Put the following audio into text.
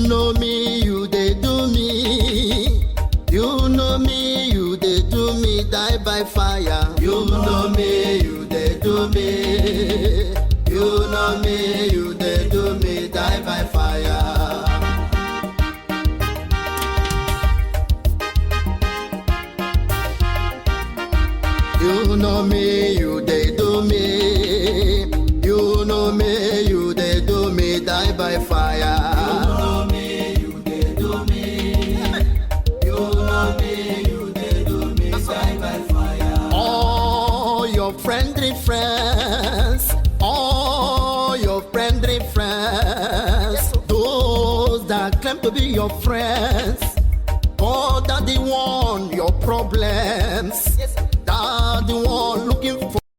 know me, you they do me. You know me, you they do me, die by fire. You know me, you they do me. You know me, you they do me, die by fire. You know me, you they do me. You know me, you they do me, die by fire. You know me, you they do me. You know me, you they do me, die by fire. All your friendly friends, all your friendly friends, those that claim to be your friends, all that they want your problems.